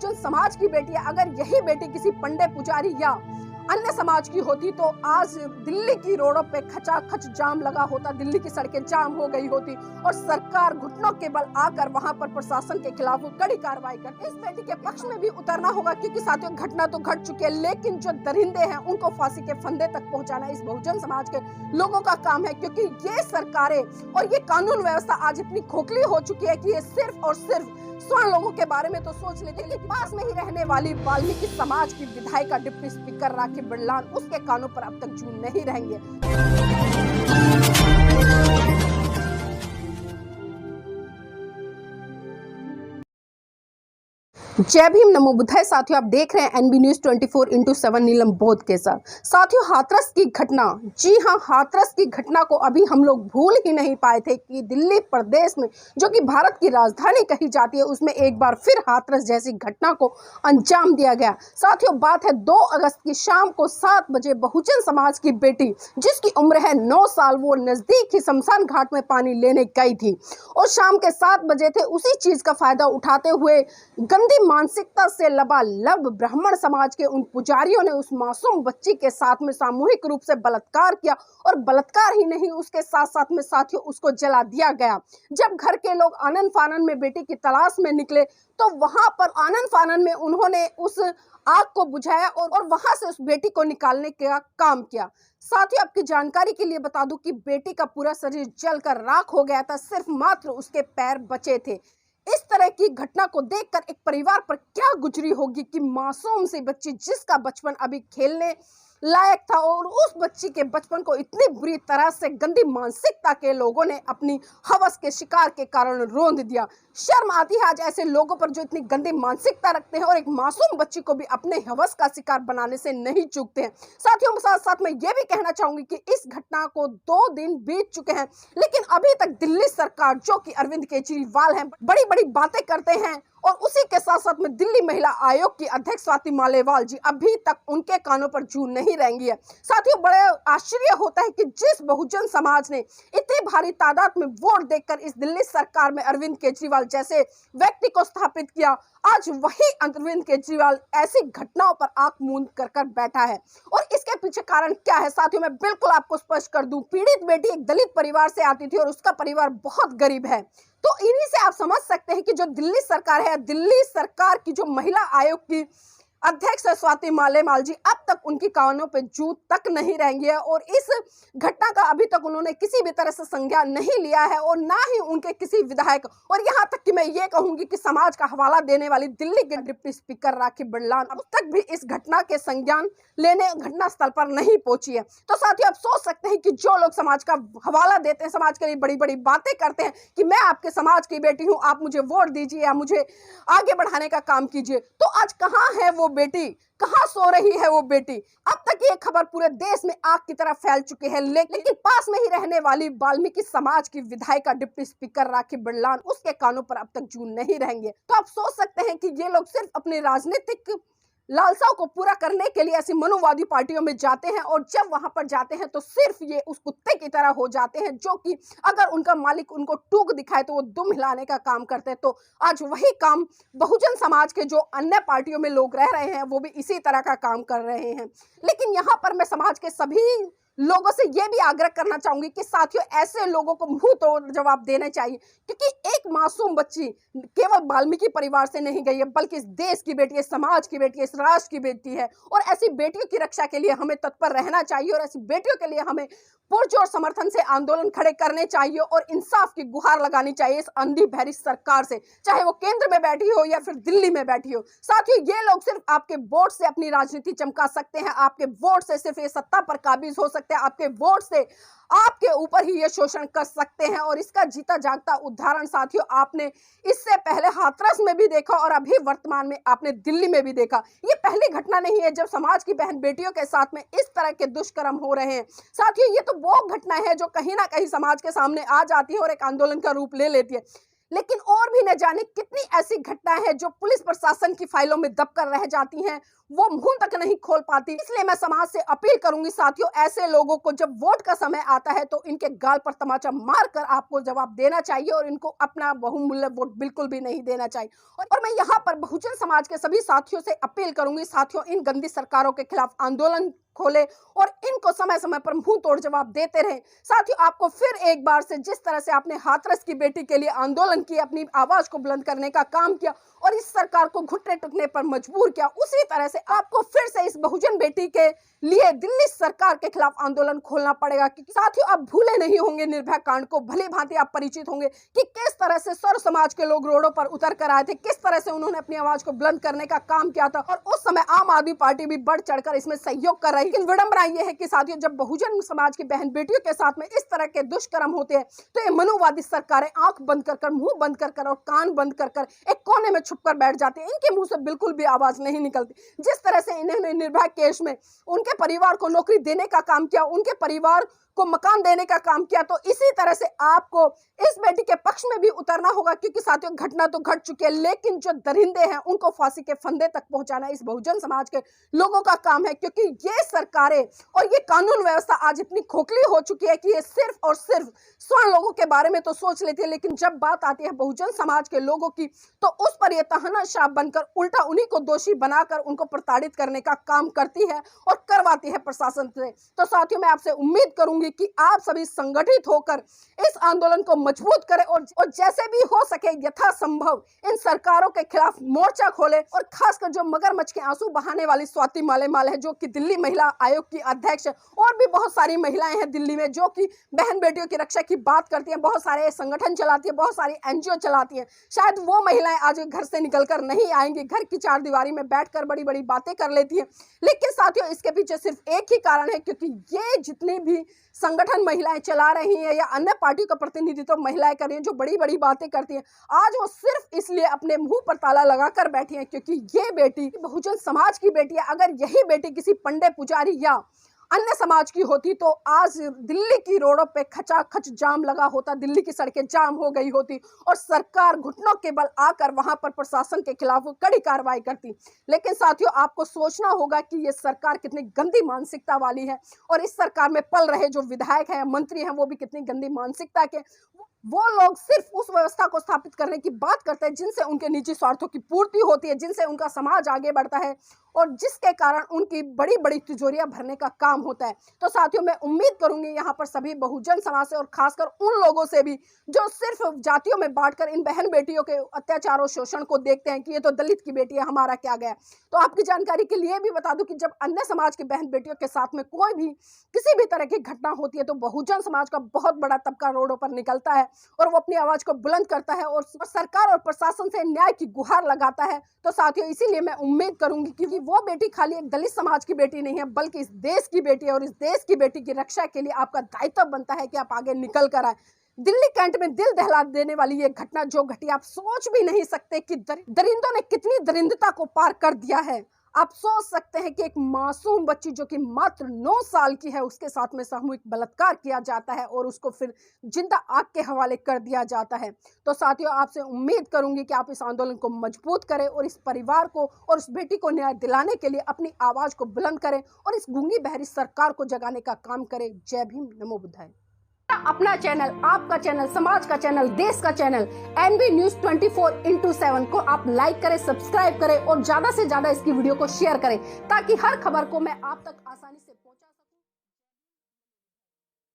बहुजन समाज की बेटी है। अगर यही बेटी किसी पंडे पुजारी या अन्य समाज की होती तो आज दिल्ली की रोडों पे खचाखच जाम लगा होता, दिल्ली की सड़कें जाम हो गई होती और सरकार घुटनों के बल आकर वहां पर प्रशासन के खिलाफ कड़ी कार्रवाई कर इस बेटी के पक्ष में भी उतरना होगा, क्योंकि साथियों घटना तो घट चुकी है, लेकिन जो दरिंदे हैं उनको फांसी के फंदे तक पहुंचाना इस बहुजन समाज के लोगों का काम है। क्योंकि ये सरकारें और ये कानून व्यवस्था आज इतनी खोखली हो चुकी है कि ये सिर्फ और सिर्फ स्वर्ण लोगों के बारे में तो सोच लेते, लेकिन पास में ही रहने वाली वाल्मीकि समाज की विधायिका डिप्टी स्पीकर राखी बिरलान उसके कानों पर अब तक जूं नहीं रहेंगे। जय भीम, नमो बुद्धाय। साथियों आप देख रहे हैं एनबी न्यूज 24/7 नीलम बोध के साथ। साथियों हाथरस की घटना, जी हां, हाथरस की घटना को अभी हम लोग भूल ही नहीं पाए थे कि दिल्ली प्रदेश में जो कि भारत की राजधानी कही जाती है उसमें एक बार फिर हाथरस जैसी घटना को अंजाम दिया गया। साथियों बात है 2 अगस्त की शाम को 7 बजे बहुजन समाज की बेटी जिसकी उम्र है 9 साल, वो नजदीक ही शमशान घाट में पानी लेने गई थी और शाम के 7 बजे थे। उसी चीज का फायदा उठाते हुए गंदी मानसिकता से लबालब ब्राह्मण समाज के उन पुजारियों ने उस मासूम बच्ची के साथ में सामूहिक रूप से बलात्कार किया और बलात्कार ही नहीं, उसके साथ साथ में साथियों उसको जला दिया गया। जब घर के लोग आनन फानन में बेटी की तलाश में निकले तो वहां पर आनन फानन में उन्होंने उस आग को बुझाया और वहां से उस बेटी को निकालने का काम किया। साथियों आपकी जानकारी के लिए बता दूं कि बेटी का पूरा शरीर जलकर राख हो गया था, सिर्फ मात्र उसके पैर बचे थे। इस तरह की घटना को देखकर एक परिवार पर क्या गुजरी होगी कि मासूम सी बच्ची जिसका बचपन अभी खेलने लायक था और उस बच्ची के बचपन को इतनी बुरी तरह से गंदी मानसिकता के लोगों ने अपनी हवस के शिकार के कारण रोंद दिया। शर्म आती है आज ऐसे लोगों पर जो इतनी गंदी मानसिकता रखते हैं और एक मासूम बच्ची को भी अपने हवस का शिकार बनाने से नहीं चूकते हैं। साथियों साथ साथ मैं ये भी कहना चाहूंगी कि इस घटना को 2 दिन बीत चुके हैं, लेकिन अभी तक दिल्ली सरकार जो कि अरविंद केजरीवाल हैं बड़ी बड़ी बातें करते हैं और उसी के साथ साथ में दिल्ली महिला आयोग की अध्यक्ष स्वाति मालेवाल जी अभी तक उनके कानों पर जूं नहीं रहेंगी है। साथियों बड़े आश्चर्य होता है कि जिस बहुजन समाज ने इतनी भारी तादाद में वोट देकर इस दिल्ली सरकार में अरविंद केजरीवाल जैसे व्यक्ति को स्थापित किया, आज वही अरविंद केजरीवाल ऐसी घटनाओं पर आंख मूंद कर बैठा है। और इसके पीछे कारण क्या है साथियों, मैं बिल्कुल आपको स्पष्ट कर दूं। पीड़ित बेटी एक दलित परिवार से आती थी और उसका परिवार बहुत गरीब है, तो इन्हीं से आप समझ सकते हैं कि जो दिल्ली सरकार है, दिल्ली सरकार की जो महिला आयोग की अध्यक्ष है स्वाति मालेवाल जी, अब तक उनकी कानों पे जूं तक नहीं रहेंगी है और इस घटना का अभी तक उन्होंने किसी भी तरह से संज्ञान नहीं लिया है और ना ही उनके किसी विधायक, और यहाँ तक कि मैं ये कहूंगी कि समाज का हवाला देने वाली दिल्ली के डिप्टी स्पीकर राखी बिरलान अब तक भी इस घटना के संज्ञान लेने घटना स्थल पर नहीं पहुंची है। तो साथियों आप सोच सकते हैं कि जो लोग समाज का हवाला देते हैं, समाज के लिए बड़ी बड़ी बातें करते हैं कि मैं आपके समाज की बेटी हूं, आप मुझे वोट दीजिए या मुझे आगे बढ़ाने का काम कीजिए, तो आज कहां है वो बेटी, कहां सो रही है वो बेटी। अब तक ये खबर पूरे देश में आग की तरह फैल चुकी है, लेकिन पास में ही रहने वाली वाल्मीकि समाज की विधायिका डिप्टी स्पीकर राखी बिरलान उसके कानों पर अब तक जूं नहीं रहेंगे। तो आप सोच सकते हैं कि ये लोग सिर्फ अपने राजनीतिक लालसाओं को पूरा करने के लिए ऐसी मनोवादी पार्टियों में जाते हैं और जब वहां पर जाते हैं तो सिर्फ ये उस कुत्ते की तरह हो जाते हैं जो कि अगर उनका मालिक उनको टूक दिखाए तो वो दुम हिलाने का काम करते हैं। तो आज वही काम बहुजन समाज के जो अन्य पार्टियों में लोग रह रहे हैं वो भी इसी तरह का काम कर रहे हैं। लेकिन यहाँ पर मैं समाज के सभी लोगों से यह भी आग्रह करना चाहूंगी कि साथियों ऐसे लोगों को मुंह तोड़ जवाब देने चाहिए, क्योंकि एक मासूम बच्ची केवल वाल्मीकि परिवार से नहीं गई है बल्कि इस देश की बेटी है, समाज की बेटी है, इस राष्ट्र की बेटी है और ऐसी बेटियों की रक्षा के लिए हमें तत्पर रहना चाहिए और ऐसी बेटियों के लिए हमें पुरजोर समर्थन से आंदोलन खड़े करने चाहिए और इंसाफ की गुहार लगानी चाहिए इस अंधी बहरी सरकार से, चाहे वो केंद्र में बैठी हो या फिर दिल्ली में बैठी हो। साथियों ये लोग सिर्फ आपके वोट से अपनी राजनीति चमका सकते हैं, आपके वोट से सिर्फ ये सत्ता पर काबिज हो सकते हैं, आपके वोट से आपके ऊपर ही ये शोषण कर सकते हैं और इसका जीता जागता उदाहरण साथियों आपने इससे पहले हाथरस में भी देखा और अभी वर्तमान में आपने दिल्ली में भी देखा। ये पहली घटना नहीं है जब समाज की बहन बेटियों के साथ में इस तरह के दुष्कर्म हो रहे हैं। साथियों ये तो वो घटना है जो कहीं ना कहीं समाज के सामने आ जाती है और एक आंदोलन का रूप ले लेती है। लेकिन और भी न जाने कितनी ऐसी घटनाएं हैं जो पुलिस प्रशासन की फाइलों में दबकर रह जाती हैं, वो मुंह तक नहीं खोल पाती। इसलिए मैं समाज से अपील करूंगी साथियों, ऐसे लोगों को जब वोट का समय आता है तो इनके गाल पर तमाचा मारकर आपको जवाब देना चाहिए और इनको अपना बहुमूल्य वोट बिल्कुल भी नहीं देना चाहिए। और मैं यहाँ पर बहुजन समाज के सभी साथियों से अपील करूंगी साथियों, इन गंदी सरकारों के खिलाफ आंदोलन खोले और इनको समय समय पर मुंह तोड़ जवाब देते रहे। साथियों, आपको फिर एक बार से जिस तरह से आपने हाथरस की बेटी के लिए आंदोलन किया, अपनी आवाज को बुलंद करने का काम किया और इस सरकार को घुटने टेकने पर मजबूर किया, उसी तरह से आपको फिर से इस बहुजन बेटी के लिए दिल्ली सरकार के खिलाफ आंदोलन खोलना पड़ेगा। क्योंकि साथियों, आप भूले नहीं होंगे निर्भया कांड को, भली भांति आप परिचित होंगे कि किस तरह से सर्व समाज के लोग रोडों पर उतर कर आए थे, किस तरह से उन्होंने अपनी आवाज को बुलंद करने का काम किया था और उस समय आम आदमी पार्टी भी बढ़ चढ़कर इसमें सहयोग कर रही। लेकिन विडंबना यह है कि साथियों, जब बहुजन समाज की बहन बेटियों के साथ में इस तरह के दुष्कर्म होते हैं तो ये मनुवादी सरकारें आंख बंद कर मुंह बंद कर और कान बंद कर एक कोने में छुपकर बैठ जाती है। इनके मुंह से बिल्कुल भी आवाज नहीं निकलती। जिस तरह से इन्होंने निर्भया केस में उनके परिवार को नौकरी देने का काम किया, उनके परिवार को मकान देने का काम किया, तो इसी तरह से आपको इस बेटी के पक्ष में भी उतरना होगा। क्योंकि साथियों, घटना तो घट चुकी है, लेकिन जो दरिंदे हैं उनको फांसी के फंदे तक पहुंचाना इस बहुजन समाज के लोगों का काम है। क्योंकि ये सरकारें और ये कानून व्यवस्था आज इतनी खोखली हो चुकी है कि ये सिर्फ और सिर्फ स्वर्ण लोगों के बारे में तो सोच लेती है, लेकिन जब बात आती है बहुजन समाज के लोगों की तो उस पर यह तानाशाह बनकर उल्टा उन्हीं को दोषी बनाकर उनको प्रताड़ित करने का काम करती है और करवाती है प्रशासन से। तो साथियों, मैं आपसे उम्मीद करूंगी कि आप सभी संगठित होकर इस आंदोलन को मजबूत करें और जैसे भी हो सके यथासंभव इन सरकारों के खिलाफ मोर्चा खोले। और खासकर जो मगरमच्छ के आंसू बहाने वाली स्वाति मालेमाल है, जो कि दिल्ली महिला आयोग की अध्यक्ष है, और भी बहुत सारी महिलाएं हैं दिल्ली में जो कि बहन बेटियों की रक्षा की बात करती हैं, बहुत सारे संगठन चलाती है, बहुत सारी एनजीओ चलाती हैं। शायद वो महिलाएं आज घर से निकलकर नहीं आएंगी, घर की चार दीवारी में बैठकर बड़ी बड़ी बातें कर लेती हैं। लेकिन साथियों, इसके पीछे सिर्फ एक ही कारण है, क्योंकि ये जितनी भी संगठन महिलाएं चला रही हैं या अन्य पार्टी का प्रतिनिधित्व महिलाएं कर रही हैं, जो बड़ी बड़ी बातें करती हैं, आज वो सिर्फ इसलिए अपने मुंह पर ताला लगाकर बैठी हैं क्योंकि ये बेटी बहुजन समाज की बेटी है। अगर यही बेटी किसी पंडे पुजारी या अन्य समाज की होती तो आज दिल्ली की रोडों पे खचाखच जाम लगा होता, दिल्ली की सड़कें जाम हो गई होती और सरकार घुटनों के बल आकर वहां पर प्रशासन के खिलाफ कड़ी कार्रवाई करती। लेकिन साथियों, आपको सोचना होगा कि ये सरकार कितनी गंदी मानसिकता वाली है और इस सरकार में पल रहे जो विधायक हैं, मंत्री हैं, वो भी कितनी गंदी मानसिकता के। वो लोग सिर्फ उस व्यवस्था को स्थापित करने की बात करते हैं जिनसे उनके निजी स्वार्थों की पूर्ति होती है, जिनसे उनका समाज आगे बढ़ता है और जिसके कारण उनकी बड़ी बड़ी तिजोरियां भरने का काम होता है। तो साथियों, मैं उम्मीद करूंगी यहाँ पर सभी बहुजन समाज से और खासकर उन लोगों से भी जो सिर्फ जातियों में बांटकर इन बहन बेटियों के अत्याचार और शोषण को देखते हैं कि ये तो दलित की बेटी है, हमारा क्या गया। तो आपकी जानकारी के लिए भी बता दूं कि जब अन्य समाज की बहन बेटियों के साथ में कोई भी किसी भी तरह की घटना होती है तो बहुजन समाज का बहुत बड़ा तबका रोडों पर निकलता है और वो अपनी आवाज को बुलंद करता है और सरकार और प्रशासन से न्याय की गुहार लगाता है। तो साथियों, इसीलिए मैं उम्मीद करूंगी कि वो बेटी खाली एक दलित समाज की बेटी नहीं है, बल्कि इस देश की बेटी है और इस देश की बेटी की रक्षा के लिए आपका दायित्व बनता है कि आप आगे निकल कर आए। दिल्ली कैंट में दिल दहला देने वाली ये घटना जो घटी, आप सोच भी नहीं सकते कि दरिंदों ने कितनी दरिंदता को पार कर दिया है। आप सोच सकते हैं कि एक मासूम बच्ची जो कि मात्र 9 साल की है, उसके साथ में सामूहिक बलात्कार किया जाता है और उसको फिर जिंदा आग के हवाले कर दिया जाता है। तो साथियों, आपसे उम्मीद करूंगी कि आप इस आंदोलन को मजबूत करें और इस परिवार को और उस बेटी को न्याय दिलाने के लिए अपनी आवाज को बुलंद करें और इस गूंगी बहरी सरकार को जगाने का काम करें। जय भीम, नमो बुद्धाय। अपना चैनल, आपका चैनल, समाज का चैनल, देश का चैनल एनबी न्यूज 24/7 को आप लाइक करें, सब्सक्राइब करें और ज्यादा से ज्यादा इसकी वीडियो को शेयर करें ताकि हर खबर को मैं आप तक आसानी से